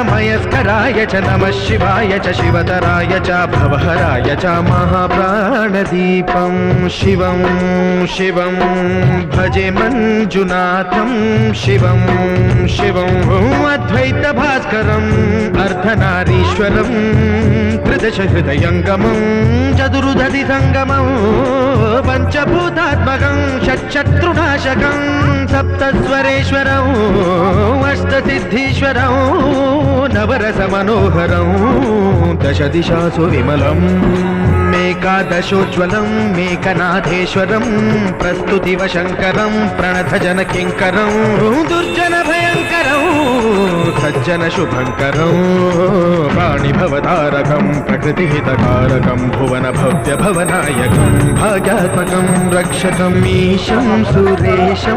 मयस्कराय च नमः शिवाय च शिवतराय च भवहराय च महाप्राणदीपं शिवं शिवं भजे मञ्जुनाथं शिवं शिवं अद्वैतभास्करम् अर्धनारीश्वरं त्रिदशहृदयङ्गमं चतुर्दधिसङ्गमं पञ्चभूतात्मकं षट्शत्रुनाशकं सप्तस्वरेश्वरं अष्टसिद्धीश्वरं नवरसमनोहरं दशदिशासु विमलम् मेकादशोज्ज्वलं मेकनाथेश्वरं प्रस्तुतिवशङ्करं प्रणतजनकिङ्करं दुर्जनभयङ्करं सज्जनशुभङ्करं वाणिभवतारकं प्रकृतिहितकारकं भुवनभव्यभवनायकं भाग्यात्मकं रक्षकम् ईशं सुरेशं